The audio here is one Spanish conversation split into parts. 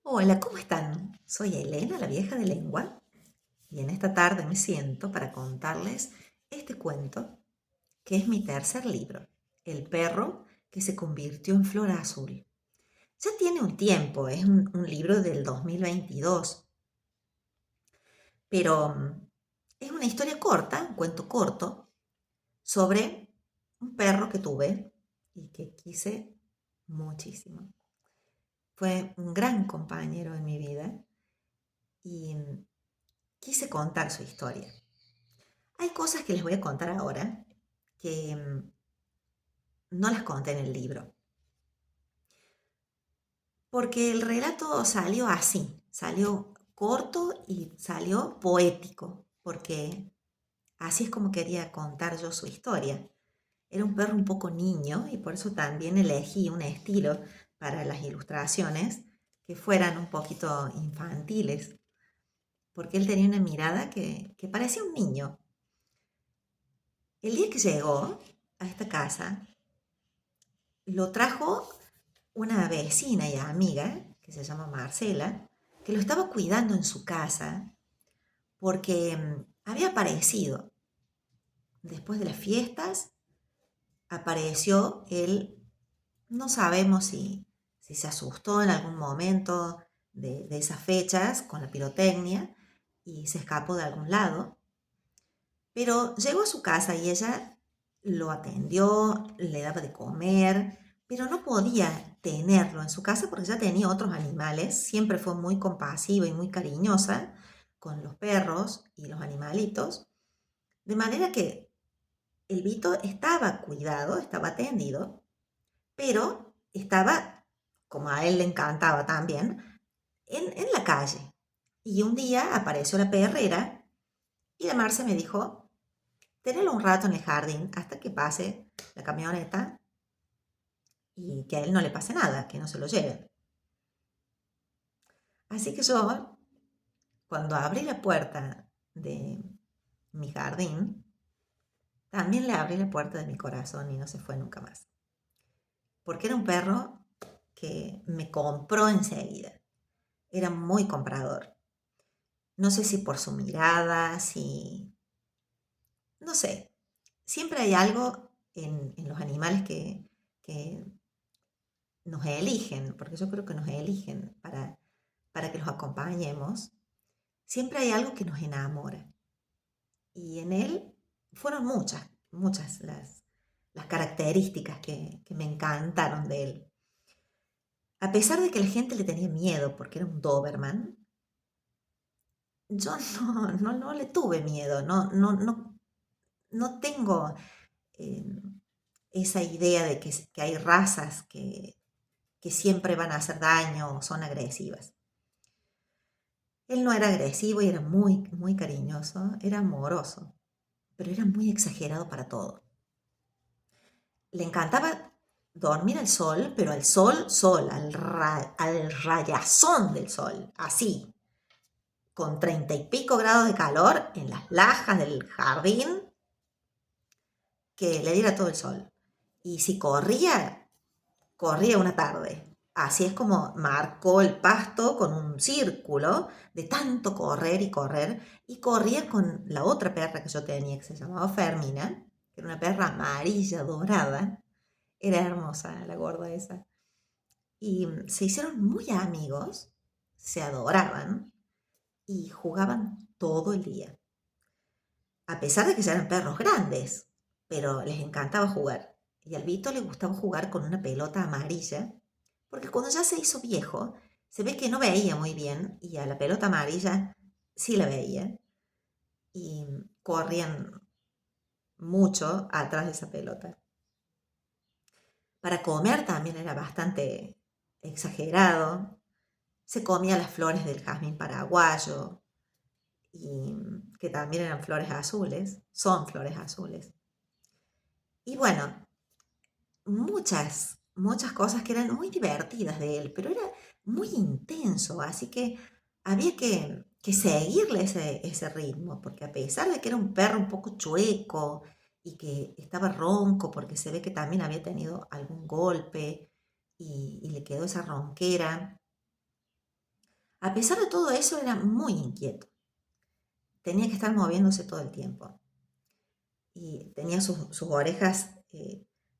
Hola, ¿cómo están? Soy Elena, la vieja de lengua, y en esta tarde me siento para contarles este cuento, que es mi tercer libro, El perro que se convirtió en flor azul. Ya tiene un tiempo, es un libro del 2022, pero es una historia corta, un cuento corto, sobre un perro que tuve y que quise muchísimo. Fue un gran compañero en mi vida y quise contar su historia. Hay cosas que les voy a contar ahora que no las conté en el libro, porque el relato salió así, salió corto y salió poético, porque así es como quería contar yo su historia. Era un perro un poco niño y por eso también elegí un estilo para las ilustraciones que fueran un poquito infantiles, porque él tenía una mirada que parecía un niño. El día que llegó a esta casa, lo trajo una vecina y amiga, que se llama Marcela, que lo estaba cuidando en su casa porque había aparecido. Después de las fiestas, apareció él, no sabemos si se asustó en algún momento de esas fechas con la pirotecnia y se escapó de algún lado, pero llegó a su casa y ella lo atendió, le daba de comer, pero no podía tenerlo en su casa porque ya tenía otros animales. Siempre fue muy compasiva y muy cariñosa con los perros y los animalitos. De manera que el Vito estaba cuidado, estaba atendido, pero estaba, como a él le encantaba también, en la calle. Y un día apareció la perrera y la Marce me dijo, tenerlo un rato en el jardín hasta que pase la camioneta y que a él no le pase nada, que no se lo lleve. Así que yo, cuando abrí la puerta de mi jardín, también le abrí la puerta de mi corazón y no se fue nunca más. Porque era un perro que me compró enseguida. Era muy comprador. No sé si por su mirada, si... No sé. Siempre hay algo en los animales que nos eligen, porque yo creo que nos eligen para que los acompañemos, siempre hay algo que nos enamora. Y en él fueron muchas las características que me encantaron de él. A pesar de que la gente le tenía miedo porque era un Doberman, yo no le tuve miedo, no tengo eh, esa idea de que hay razas que siempre van a hacer daño o son agresivas. Él no era agresivo y era muy cariñoso, era amoroso, pero era muy exagerado para todo. Le encantaba dormir al sol, pero al sol, al rayazón del sol, así, con 30 y pico grados de calor en las lajas del jardín, que le diera todo el sol. Y si corría una tarde. Así es como marcó el pasto con un círculo de tanto correr y correr. Y corría con la otra perra que yo tenía, que se llamaba Fermina, que era una perra amarilla, dorada. Era hermosa la gorda esa. Y se hicieron muy amigos, se adoraban y jugaban todo el día. A pesar de que ya eran perros grandes, pero les encantaba jugar. Y al Vito le gustaba jugar con una pelota amarilla, porque cuando ya se hizo viejo, se ve que no veía muy bien y a la pelota amarilla sí la veía. Y corrían mucho atrás de esa pelota. Para comer también era bastante exagerado. Se comía las flores del jazmín paraguayo, y que también eran flores azules, son flores azules. Y bueno, muchas cosas que eran muy divertidas de él, pero era muy intenso, así que había que seguirle ese ritmo, porque a pesar de que era un perro un poco chueco y que estaba ronco, porque se ve que también había tenido algún golpe y le quedó esa ronquera, A pesar de todo eso, era muy inquieto. Tenía que estar moviéndose todo el tiempo. Y tenía sus orejas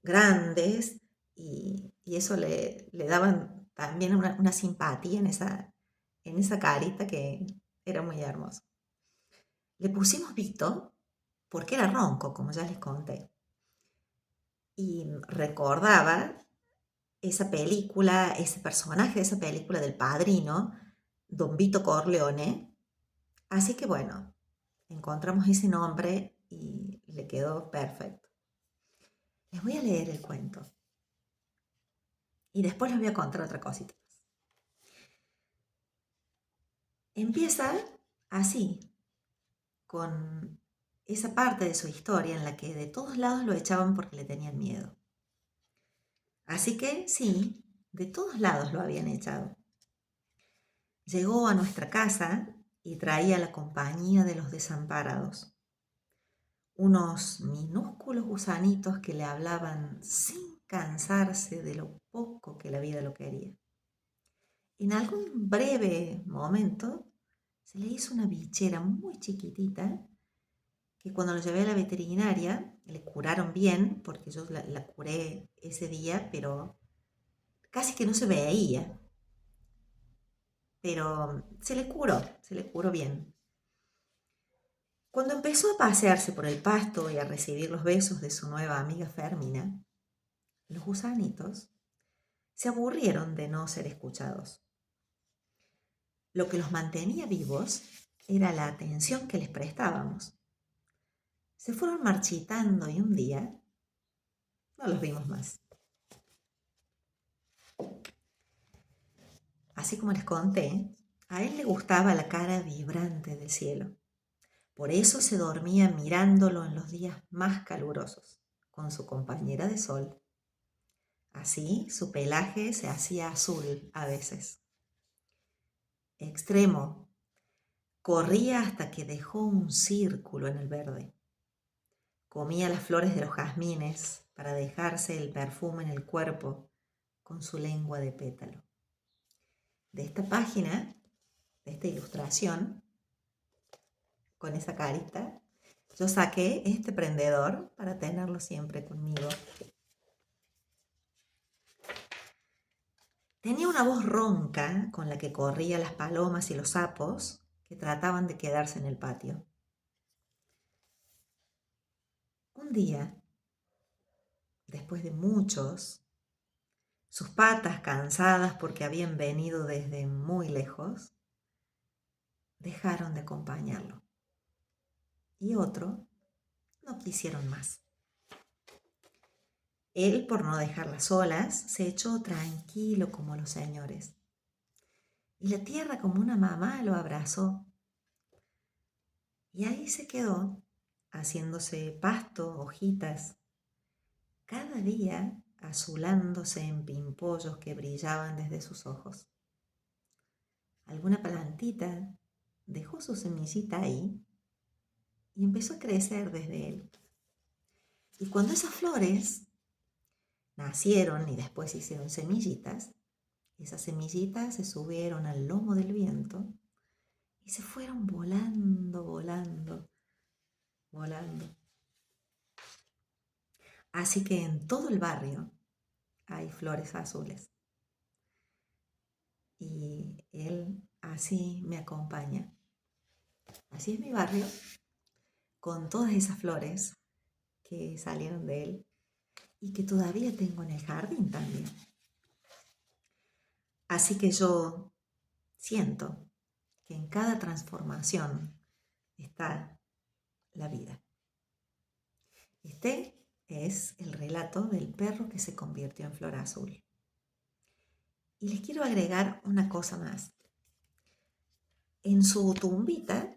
grandes y eso le daban también una simpatía en esa carita que era muy hermoso. Le pusimos Vito porque era ronco, como ya les conté. Y recordaba esa película, ese personaje de esa película del Padrino, Don Vito Corleone. Así que bueno, encontramos ese nombre y le quedó perfecto. Les voy a leer el cuento y después les voy a contar otra cosita. Empieza así, con esa parte de su historia en la que de todos lados lo echaban porque le tenían miedo. Así que sí, de todos lados lo habían echado. Llegó a nuestra casa y traía la compañía de los desamparados, unos minúsculos gusanitos que le hablaban sin cansarse de lo poco que la vida lo quería. En algún breve momento se le hizo una bichera muy chiquitita que cuando lo llevé a la veterinaria le curaron bien, porque yo la curé ese día, pero casi que no se veía. Pero se le curó bien. Cuando empezó a pasearse por el pasto y a recibir los besos de su nueva amiga Fermina, los gusanitos se aburrieron de no ser escuchados. Lo que los mantenía vivos era la atención que les prestábamos. Se fueron marchitando y un día no los vimos más. Así como les conté, a él le gustaba la cara vibrante del cielo. Por eso se dormía mirándolo en los días más calurosos, con su compañera de sol. Así su pelaje se hacía azul a veces. Extremo, corría hasta que dejó un círculo en el verde. Comía las flores de los jazmines para dejarse el perfume en el cuerpo con su lengua de pétalo. De esta página, de esta ilustración, con esa carita, yo saqué este prendedor para tenerlo siempre conmigo. Tenía una voz ronca con la que corría las palomas y los sapos que trataban de quedarse en el patio. Un día, después de muchos, sus patas cansadas porque habían venido desde muy lejos, dejaron de acompañarlo. Y otro no quisieron más. Él, por no dejarlas solas, se echó tranquilo como los señores. Y la tierra como una mamá lo abrazó. Y ahí se quedó, haciéndose pasto, hojitas, cada día azulándose en pimpollos que brillaban desde sus ojos. Alguna plantita dejó su semillita ahí y empezó a crecer desde él. Y cuando esas flores nacieron y después hicieron semillitas, esas semillitas se subieron al lomo del viento y se fueron volando, volando, volando. Así que en todo el barrio hay flores azules. Y él así me acompaña. Así es mi barrio, con todas esas flores que salieron de él y que todavía tengo en el jardín también. Así que yo siento que en cada transformación está la vida. Este es el relato del perro que se convirtió en flor azul. Y les quiero agregar una cosa más. En su tumbita,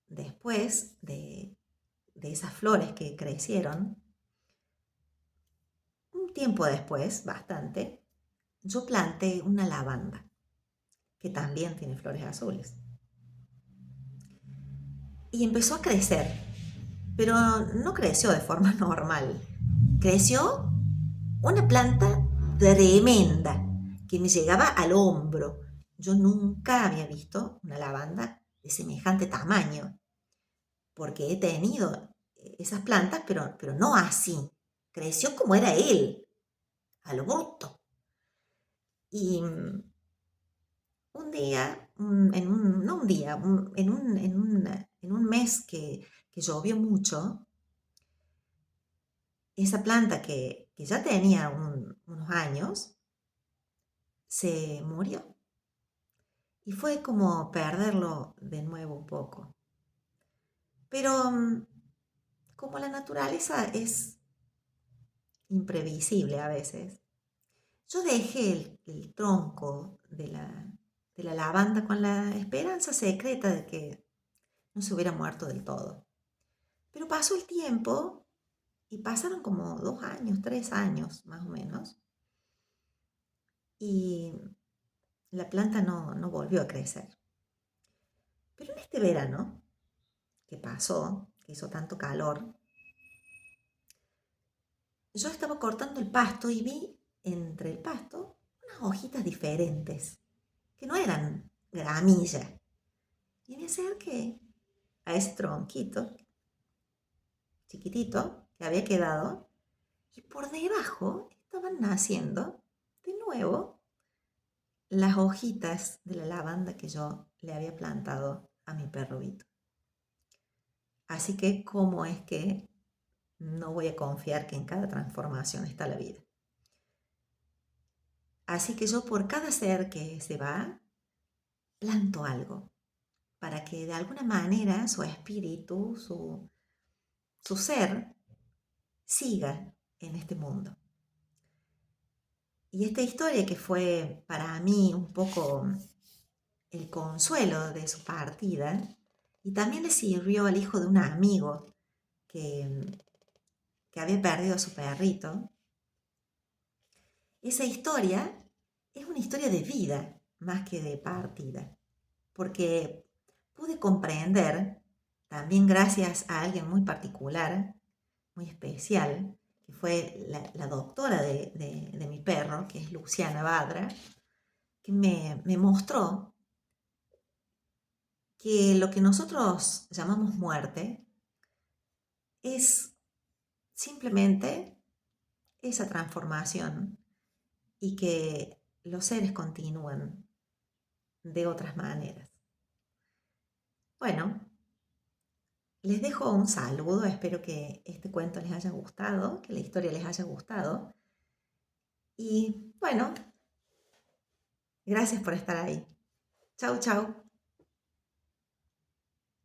después de esas flores que crecieron, un tiempo después, bastante, yo planté una lavanda, que también tiene flores azules. Y empezó a crecer, pero no creció de forma normal. Creció una planta tremenda que me llegaba al hombro. yo nunca había visto una lavanda de semejante tamaño, porque he tenido esas plantas, pero no así. Creció como era él, a lo bruto. Y un día, no un día, en un mes que llovió mucho, esa planta que ya tenía unos años, se murió. Y fue como perderlo de nuevo un poco. Pero como la naturaleza es imprevisible a veces, yo dejé el tronco de la lavanda con la esperanza secreta de que no se hubiera muerto del todo. Pero pasó el tiempo y pasaron como 2 años, 3 años más o menos, y la planta no volvió a crecer. Pero en este verano que pasó, que hizo tanto calor, yo estaba cortando el pasto y vi entre el pasto unas hojitas diferentes, que no eran gramilla. Y me acerqué a ese tronquito chiquitito que había quedado y por debajo estaban naciendo de nuevo las hojitas de la lavanda que yo le había plantado a mi perro Vito. Así que, ¿cómo es que no voy a confiar que en cada transformación está la vida? Así que yo por cada ser que se va, planto algo para que de alguna manera su espíritu, su ser, siga en este mundo. Y esta historia que fue para mí un poco el consuelo de su partida, y también le sirvió al hijo de un amigo que, que había perdido a su perrito, esa historia es una historia de vida más que de partida, porque pude comprender, también gracias a alguien muy particular, muy especial, que fue la doctora de mi perro, que es Luciana Badra, que me mostró que lo que nosotros llamamos muerte es simplemente esa transformación y que los seres continúan de otras maneras. Bueno, les dejo un saludo, espero que este cuento les haya gustado, que la historia les haya gustado. Y bueno, gracias por estar ahí. Chau, chau.